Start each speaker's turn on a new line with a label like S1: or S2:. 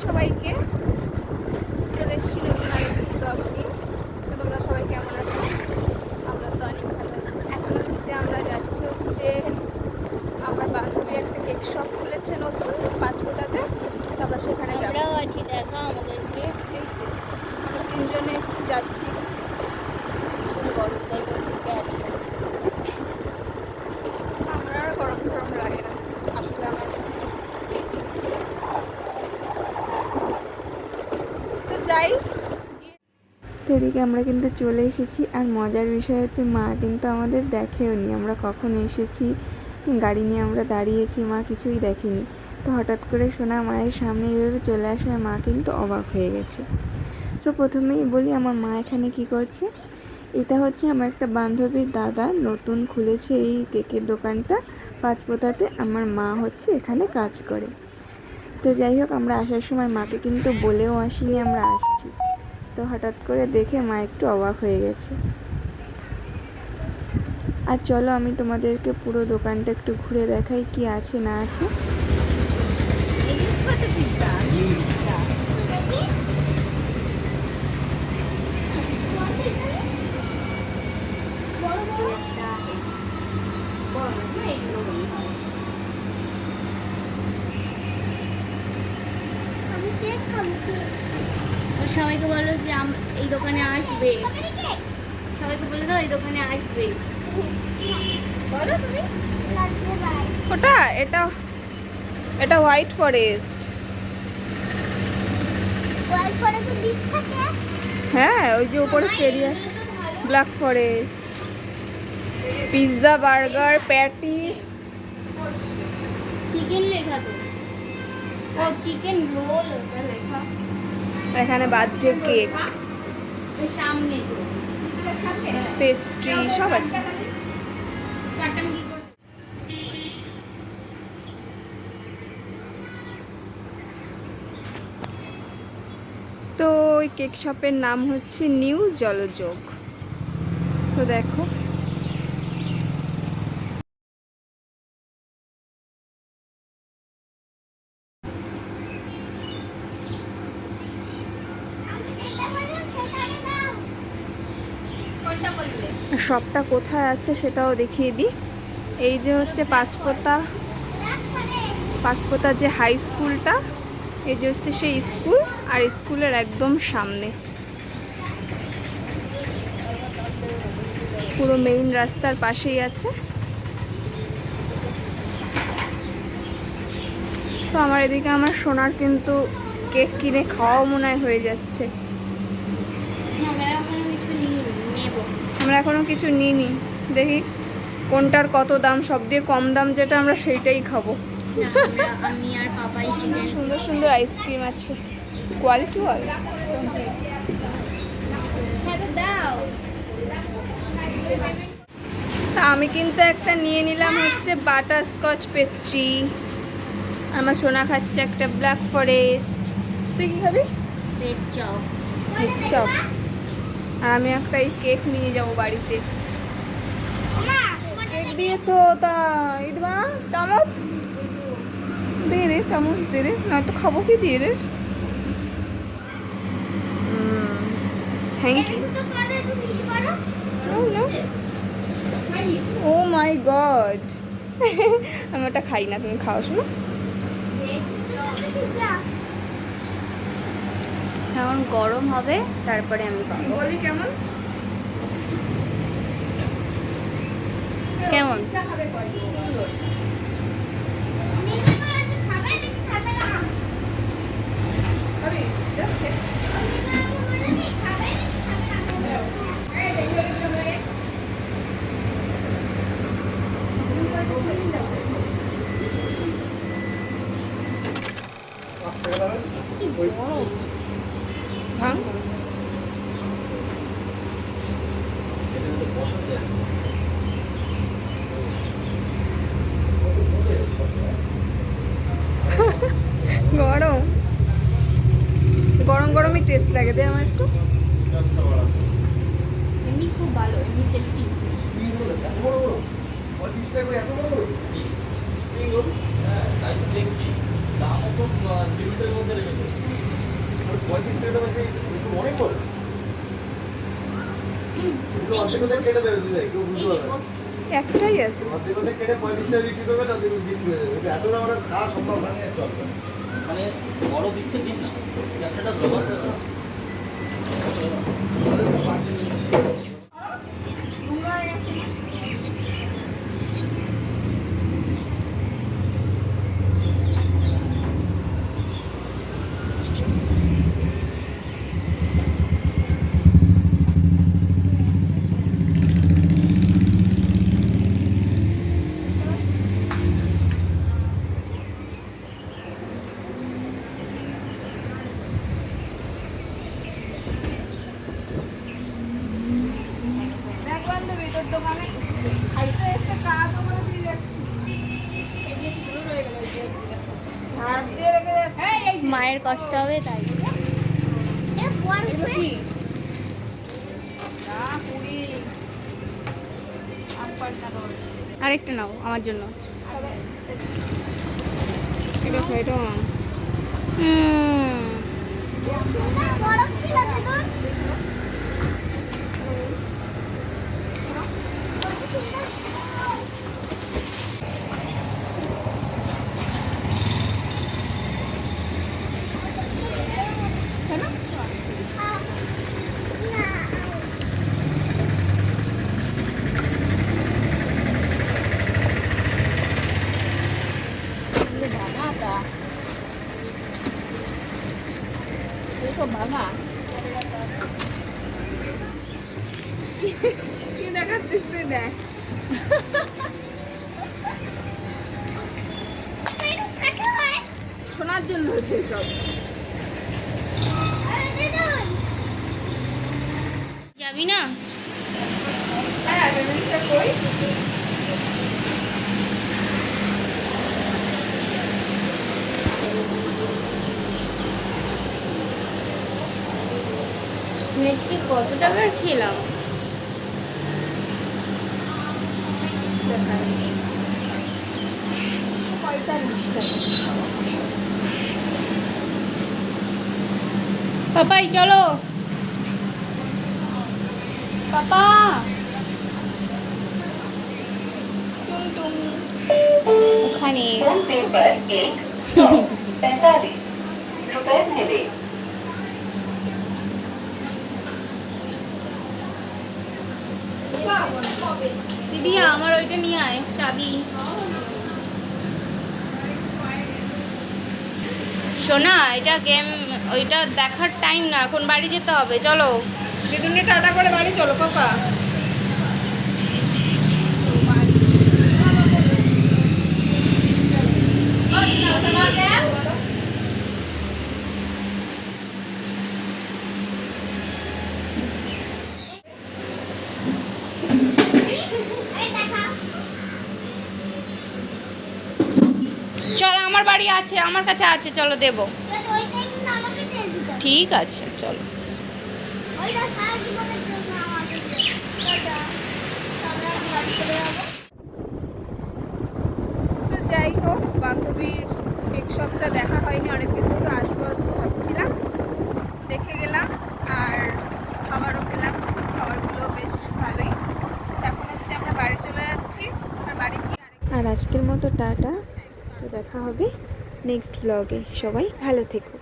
S1: সবাইকে, চলে এসেছি নতুন আরেকটি ব্লগ নিয়ে। তো তোমরা সবাই কেমন আছো? আমরা তো অনেক ভালো আছি। এখন হচ্ছে আমরা যাচ্ছি আমার বান্ধবী একটা কেক শপ খুলেছে নতুন পাঁচফোঁটাতে, তো আমরা সেখানে যাবো।
S2: আছি, দেখা আমাদেরকে
S1: আমরা তিনজনে একটু যাচ্ছি।
S2: ভীষণ গরম, তাই বলতে আছি।
S1: আমার আর গরম গরম লাগে না আসলে। আমার তো যাই। তো এদিকে আমরা কিন্তু চলে এসেছি, আর মজার বিষয় হচ্ছে মা কিন্তু আমাদের দেখেও নি আমরা কখন এসেছি। গাড়ি নিয়ে আমরা দাঁড়িয়েছি, মা কিছুই দেখেনি। তো হঠাৎ করে সোনা মায়ের সামনে এইভাবে চলে আসার মা কিন্তু অবাক হয়ে গেছে। তো প্রথমেই বলি আমার মা এখানে কি করছে। এটা হচ্ছে আমার একটা বান্ধবীর দাদা নতুন খুলেছে এই কেকের দোকানটা পাঁচপোতাতে। আমার মা হচ্ছে এখানে কাজ করে। তো যাই হোক, আমরা আসার সময় মাকে কিন্তু বলেও আসিনি আমরা আসছি। তো হঠাৎ করে দেখে মা একটু অবাক হয়ে গেছে। আর চলো আমি তোমাদেরকে পুরো দোকানটা একটু ঘুরে দেখাই কি আছে না আছে।
S2: সবাইকে বলো যে এই দোকানে আসবে, সবাইকে বলে দাও এই দোকানে আসবে।
S1: বলো তুমি। ওটা এটা এটা হোয়াইট ফরেস্ট। হ্যাঁ, ওই যে উপরে চেরি আছে। Black forest, pizza, burger, patties.
S2: Chicken লেখা তো, ও চিকেন রোল ওটা লেখা।
S1: এখানে বার্থডে কেক,
S2: ওই সামনে তো
S1: পেস্ট্রি সব আছে।
S2: চারটা কি করতে।
S1: তো ওই কেক শপের নাম হচ্ছে নিউ জলযোগ। তো দেখো, শপটা কোথায় আছে সেটাও দেখিয়ে দিই। এই যে হচ্ছে পাঁচপোতা যে হাই স্কুলটা, এই যে হচ্ছে সেই স্কুল, আর স্কুলের একদম সামনে পুরো মেইন রাস্তার পাশেই আছে। তো আমার এদিকে আমার সোনার কিন্তু কেক কিনে খাওয়াও মনে হয় হয়ে যাচ্ছে। আমরা এখনো কিছু নিইনি, দেখি কোনটার কত দাম। সব দিয়ে কম দাম যেটা আমরা সেইটাই খাবো।
S2: আমি আর পাপাই চিকেন।
S1: সুন্দর সুন্দর আইসক্রিম আছে, কোয়ালিটি ওয়াইজ। তা আমি কিন্তু একটা নিয়ে নিলাম হচ্ছে বাটারস্কচ পেস্ট্রি। আমার সোনা খাচ্ছে একটা ব্ল্যাক ফরেস্ট। তুই কি খাবি?
S2: Veg chop.
S1: চপ। আর আমি একটা এই কেক নিয়ে যাবো বাড়িতে। কেক দিয়েছো তা এই দেবা না? চামচ দে রে, চামচ দে রে, নয়তো খাবো কি দিয়ে রে। Thank you. Oh my God, আমি ওটা খাই না, তুমি খাও শোনো।
S2: এখন গরম হবে তারপরে আমি পাবো।
S1: বলি কেমন
S2: কেমন?
S1: ভাঙ। গরম গরম গরমই টেস্ট লাগে, দে আমার একটু।
S2: এমনি খুব ভালো, এমনি টেস্টি।
S1: একটাই আছে।
S3: মানে বড় দিচ্ছে দিন না, ব্যবসাটা জমা
S2: মায়ের কষ্ট হবে তাই। আরেকটা নাও আমার জন্য।
S1: কি দেখাচ্ছিস তুই? দেখ শোনার জন্য হচ্ছে সব।
S2: যাবি না?
S1: হ্যাঁ পেমেন্টটা কই?
S2: মিষ্টি কত টাকার খেলাম? পাপাই চলো, পাপা। ওখানে
S4: पेपर 145 रुपए मिले।
S2: দিদি আমার ওইটা নিয়ে আয়, চাবি। শোনা, এটা গেম, ওইটা দেখার টাইম না, এখন বাড়ি যেতে হবে, চলো।
S1: দিদুনকে টাটা করে বাড়ি চলো পাপা।
S2: চল, আমার বাড়ি আছে, আমার কাছে আছে, চলো দেবো। ঠিক আছে চলো।
S1: তো যাই হোক, বান্ধবীর কেক শপটা দেখা হয়নি, অনেকদিন ধরে আসবো ভাবছিলাম, দেখে গেলাম আর খাবারও খেলাম। খাবারগুলো বেশ ভালোই। এখন হচ্ছে আমরা বাড়ি চলে যাচ্ছি, আর বাড়ি গিয়ে আর আজকের মতো টাটা। তো দেখা হবে নেক্সট ব্লগে। সবাই ভালো থেকো।